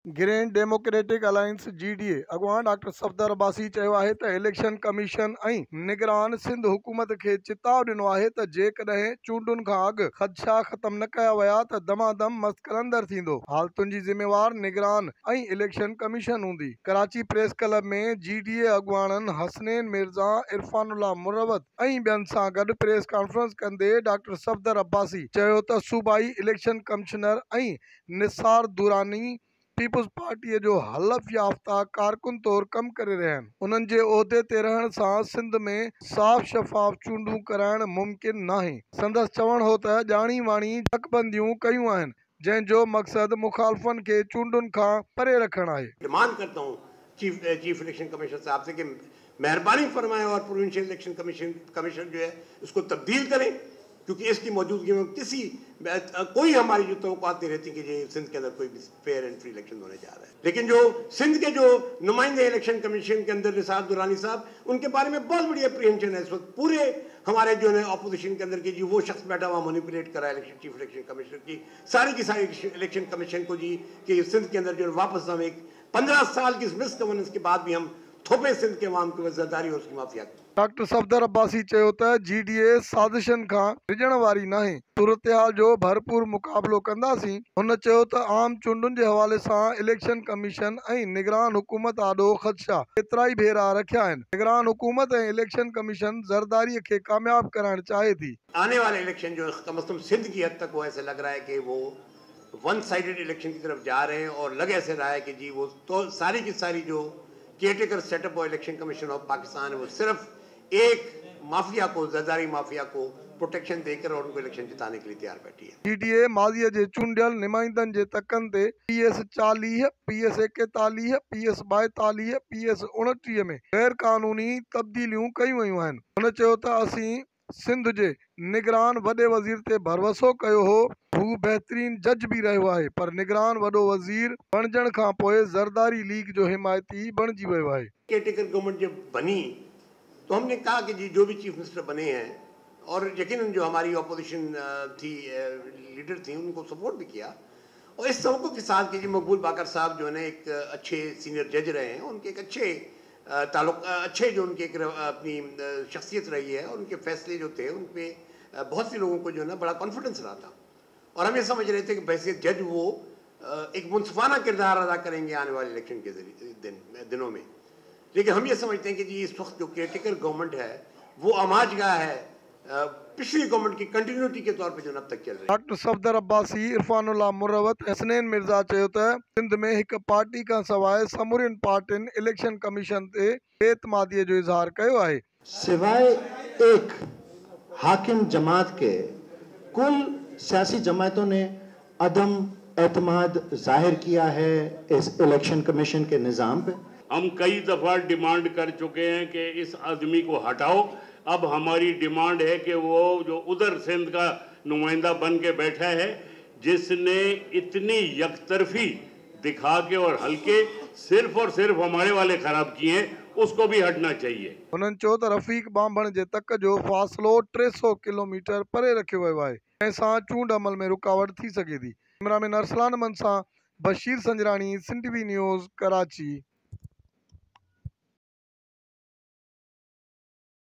Green Democratic Alliance (GDA) अॻुवान doctor Safdar Abbasi चयो आहे त इलेक्शन कमीशन ऐं निगरान सिंध हुकूमत खे चिताव ॾिनो आहे त जेकॾहिं चूंडुनि खां अॻु ख़दशा ख़तम न कया विया त दमादम मस्कलंदर थींदो। हालतुनि जी ज़िम्मेवार निगरान ऐं इलेक्शन कमीशन हूंदी। कराची प्रेस क्लब में GDA अॻुवाणनि हसनैन मिर्ज़ा, इरफानुल्लाह मुरवत ऐं ॿियनि सां गॾु प्रेस कॉन्फ्रेंस कंदे डॉक्टर सफदर अब्बासी चयो त सूबाई इलेक्शन कमिश्नर ऐं निसार दुरानी पीपुल्स पार्टीअ जो हलफ़ याफ़्ता कारकुन तौरु कमु करे रहिया आहिनि। उन्हनि जे उहिदे ते रहण सां सिंध में साफ़ शफ़ाफ़ चूंडूं कराइण मुमकिन नाहे। संदसि चवण हो त ॼाणी वाणी जकबंदियूं कयूं आहिनि जंहिंजो मक़सदु मुखालफ़नि खे चूंडुनि खां परे रखणु आहे। डिमांड करता हूँ चीफ इलेक्शन कमिश्नर साहब से कि मेहरबानी फरमाएं और प्रोविंशियल इलेक्शन कमीशन जो है उसको तब्दील करें, क्योंकि इसकी मौजूदगी में कोई हमारी जो तवक्कुआत नहीं रहती कि ये सिंध के अंदर कोई भी फेयर एंड फ्री इलेक्शन होने जा रहा है। लेकिन जो सिंध के जो नुमाइंदे इलेक्शन कमीशन के अंदर निसार दुरानी साहब, उनके बारे में बहुत बड़ी अप्रीहेंशन है इस वक्त पूरे हमारे जो है अपोजिशन के अंदर की जी वो शख्स बैठा हुआ मैनिपुलेट करा चीफ इलेक्शन कमिश्नर की सारी इलेक्शन कमीशन को जी कि सिंध के अंदर जो वापस हम एक 15 साल की मिस गवर्नेंस के बाद भी हम थोपे सिंध के अवाम की वज़ादारी और उसकी माफिया। डॉक्टर सफदर अब्बासी चयो त GDA साज़िशनि खां रिझण वारी नाहे, सूरतहाल जो भरपूर मुक़ाबिलो कंदासीं। हुन चयो त आम चूंडुनि जे हवाले सां इलेक्शन कमीशन ऐं निगरान हुकूमत आॾो ख़दशा केतिरा ई भेरा रखिया आहिनि। निगरान हुकूमत ऐं इलेक्शन कमीशन ज़रदारीअ खे कामयाब कराइण चाहे थी। आने वाले इलेक्शन जो कम अज़ कम सिंध की हद तक वो ऐसे लग रहा है कि वो वन साइडेड इलेक्शन की तरफ जा रहे हैं और लग ऐसे रहा है कि जी वो तो सारी की सारी जो केयरटेकर सेटअप और इलेक्शन कमीशन ऑफ पाकिस्तान है वो सिर्फ एक माफिया को, जरदारी माफिया को प्रोटेक्शन देकर और उनको इलेक्शन जिताने के लिए तैयार बैठी है। GDA माज़ीअ जे चूंडियल नुमाइंदनि जे तकनि ते PS 40, PS 41, PS 42, PS 29 में गैर कानूनी तब्दीलियूं कयूं वयूं आहिनि। हुन चयो त असीं सिंध जे निगरान वॾे वज़ीर ते भरवसो कयो हो। हू बहितरीन जज भी रहियो आहे, पर निगरान वॾो वज़ीर बणजण खां पोइ ज़रदारी लीग जो हिमायती बणिजी वियो आहे। केयरटेकर गवर्नमेंट जब बनी तो हमने कहा कि जी जो भी चीफ मिनिस्टर बने हैं और यकीनन जो हमारी अपोजिशन थी लीडर थी उनको सपोर्ट भी किया और इस सबकों के साथ कि जी मकबूल बाकर साहब जो है ना एक अच्छे सीनियर जज रहे हैं, उनके एक अच्छे जो उनके एक अपनी शख्सियत रही है और उनके फैसले जो थे उन पर बहुत से लोगों को जो है ना बड़ा कॉन्फिडेंस रहा था और हम ये समझ रहे थे कि वैसे जज वो एक मुनसिफाना किरदार अदा करेंगे आने वाले इलेक्शन के दिनों में। लेकिन हम ये समझते हैं कि जी इस वक्त जो केयरटेकर गवर्नमेंट है वो आमाजगाह है पिछली गवर्नमेंट की कंटिन्यूटी के तौर पे जो अब तक चल रही है। डॉक्टर सफदर अब्बासी, इरफानुल्लाह मुरवत, हसनैन मिर्ज़ा चयो त सिंध में हिक पार्टी खां सवाइ समूरियुनि पार्टियुनि इलेक्शन कमीशन ते बेतमादीअ जो इज़हार कयो आहे। सिवाय एक हाकिम जमात के कुल सियासी जमातों ने अदम एतमाद जाहिर किया है इस इलेक्शन कमीशन के निज़ाम पे। हम कई दफ़ा डिमांड कर चुके हैं कि इस आदमी को हटाओ। अब हमारी डिमांड है कि वो जो उधर सिंध का नुमाइंदा बन के बैठा है, जिसने इतनी यकतरफी दिखा के और हल्के सिर्फ और सिर्फ हमारे वाले खराब किए हैं, उसको भी हटना चाहिए। उन्हनि चयो त रफ़ीक बांभण जे तक जो फ़ासिलो 300 किलोमीटर परे रखियो वियो आहे, जंहिंसां चूंड अमल में रुकावट थी सघे थी। कैमरामैन अरसलान अमन सां बशीर संजराणी, सिंध TV न्यूज़, कराची।